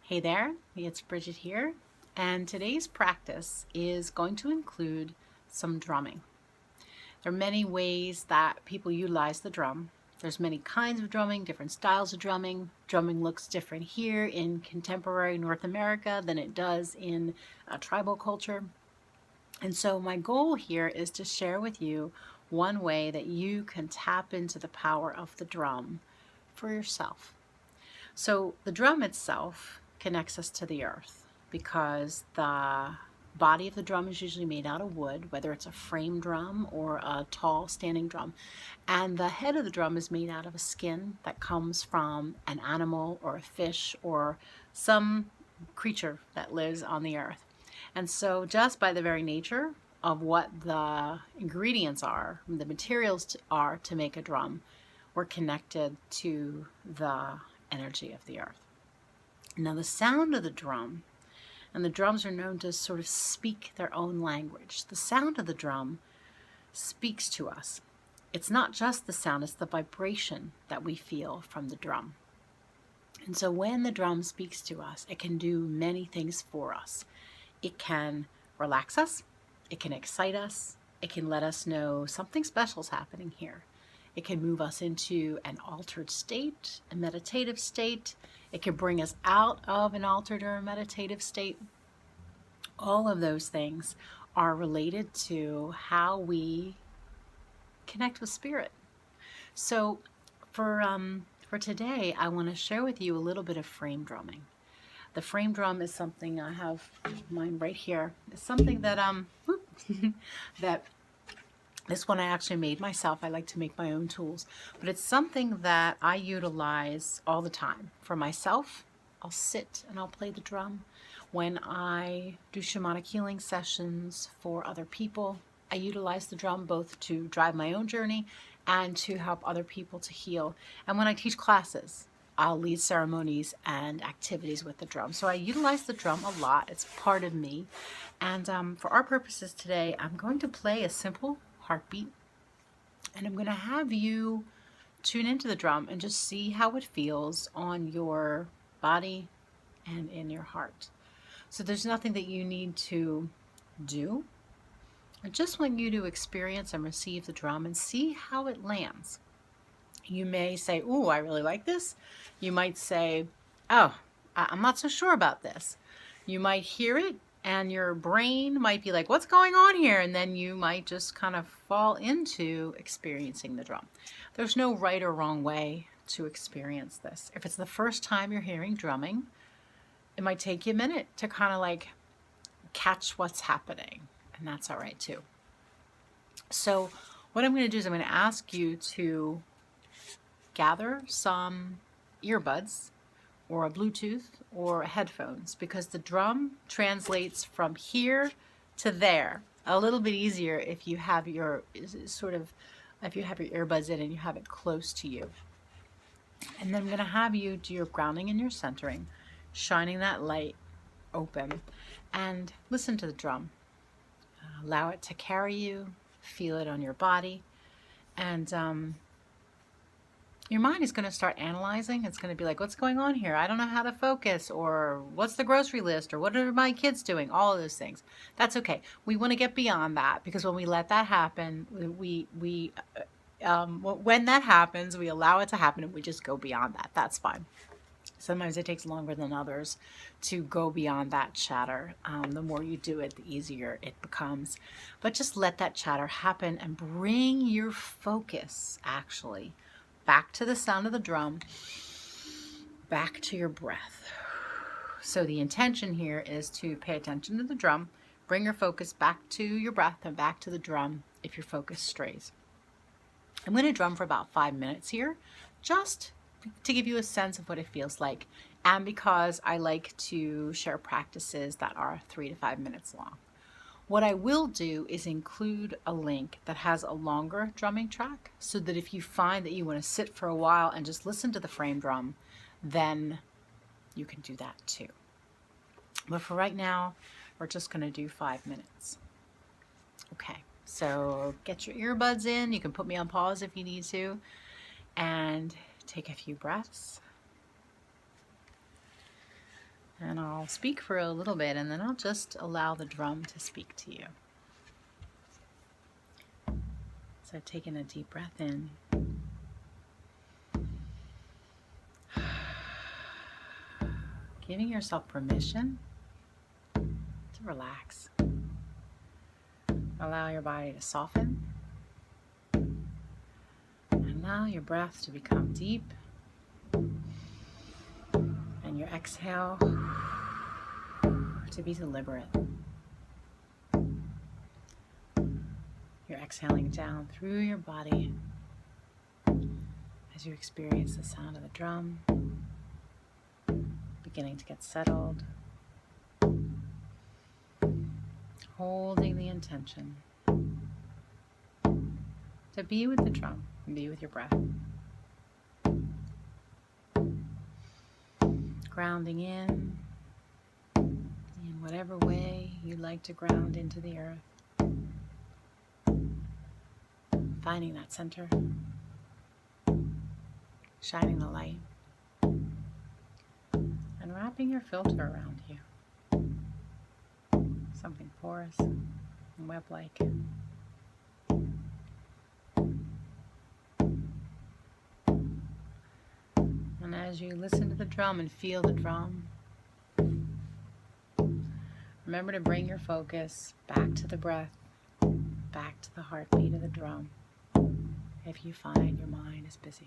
Hey there, it's Bridget here, and today's practice is going to include some drumming. There are many ways that people utilize the drum. There's many kinds of drumming, different styles of drumming. Drumming looks different here in contemporary North America than it does in tribal culture. And so my goal here is to share with you one way that you can tap into the power of the drum for yourself. So the drum itself connects us to the earth because the body of the drum is usually made out of wood, whether it's a frame drum or a tall standing drum. And the head of the drum is made out of a skin that comes from an animal or a fish or some creature that lives on the earth. And so just by the very nature of what the ingredients are, the materials are to make a drum, we're connected to the energy of the earth. Now the sound of the drum, and the drums are known to sort of speak their own language. The sound of the drum speaks to us. It's not just the sound, it's the vibration that we feel from the drum. And so when the drum speaks to us, it can do many things for us. It can relax us, it can excite us, it can let us know something special is happening here. It can move us into an altered state, a meditative state. It can bring us out of an altered or a meditative state. All of those things are related to how we connect with spirit. So for today, I want to share with you a little bit of frame drumming. The frame drum is something I have mine right here. It's something that that this one I actually made myself. I like to make my own tools, but it's something that I utilize all the time. For myself, I'll sit and I'll play the drum. When I do shamanic healing sessions for other people, I utilize the drum both to drive my own journey and to help other people to heal. And when I teach classes, I'll lead ceremonies and activities with the drum. So I utilize the drum a lot. It's part of me. And for our purposes today, I'm going to play a simple heartbeat, and I'm going to have you tune into the drum and just see how it feels on your body and in your heart. So there's nothing that you need to do. I just want you to experience and receive the drum and see how it lands. You may say, "Ooh, I really like this." You might say, "Oh, I'm not so sure about this." You might hear it and your brain might be like, "What's going on here?" And then you might just kind of fall into experiencing the drum. There's no right or wrong way to experience this. If it's the first time you're hearing drumming, it might take you a minute to kind of like catch what's happening, and that's all right too. So what I'm going to do is I'm going to ask you to gather some earbuds or a Bluetooth or headphones, because the drum translates from here to there a little bit easier if you have your earbuds in and you have it close to you. And then I'm going to have you do your grounding and your centering, shining that light open, and listen to the drum. Allow it to carry you, feel it on your body, and your mind is going to start analyzing. It's going to be like, "What's going on here? I don't know how to focus," or "What's the grocery list?" or "What are my kids doing?" All of those things. That's okay. We want to get beyond that, because when we let that happen, when that happens, we allow it to happen and we just go beyond that. That's fine. Sometimes it takes longer than others to go beyond that chatter. The more you do it, the easier it becomes. But just let that chatter happen and bring your focus actually back to the sound of the drum, back to your breath. So the intention here is to pay attention to the drum, bring your focus back to your breath and back to the drum if your focus strays. I'm going to drum for about 5 minutes here, just to give you a sense of what it feels like, and because I like to share practices that are 3 to 5 minutes long. What I will do is include a link that has a longer drumming track, so that if you find that you want to sit for a while and just listen to the frame drum, then you can do that too. But for right now, we're just going to do 5 minutes. Okay, so get your earbuds in. You can put me on pause if you need to, and take a few breaths. And I'll speak for a little bit, and then I'll just allow the drum to speak to you. So taking a deep breath in. Giving yourself permission to relax. Allow your body to soften. Allow your breath to become deep. And your exhale to be deliberate. You're exhaling down through your body as you experience the sound of the drum, beginning to get settled, holding the intention to be with the drum and be with your breath. Grounding in whatever way you like to ground into the earth. Finding that center, shining the light, and wrapping your filter around you. Something porous and web-like. And as you listen to the drum and feel the drum, remember to bring your focus back to the breath, back to the heartbeat of the drum, if you find your mind is busy.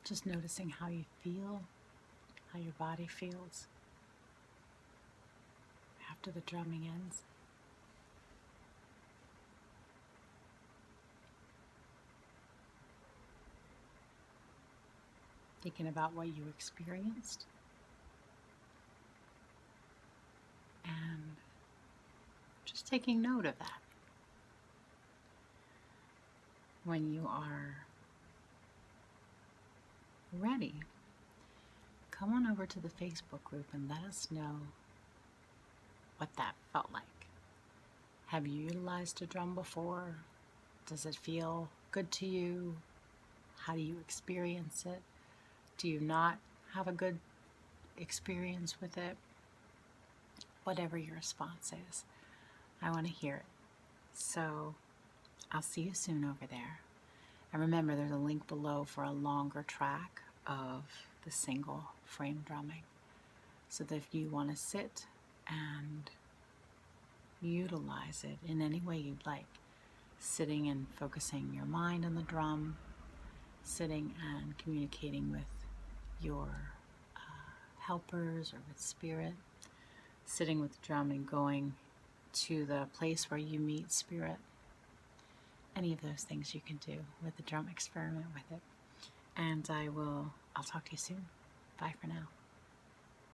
Just noticing how you feel, how your body feels after the drumming ends. Thinking about what you experienced and just taking note of that. When you are ready, come on over to the Facebook group and let us know what that felt like. Have you utilized a drum before? Does it feel good to you? How do you experience it? Do you not have a good experience with it? Whatever your response is, I want to hear it. So I'll see you soon over there. And remember, there's a link below for a longer track of the single frame drumming. So that if you want to sit and utilize it in any way you'd like, sitting and focusing your mind on the drum, sitting and communicating with your helpers or with spirit, sitting with the drum and going to the place where you meet spirit. Any of those things you can do with the drum. Experiment with it. And I'll talk to you soon. Bye for now.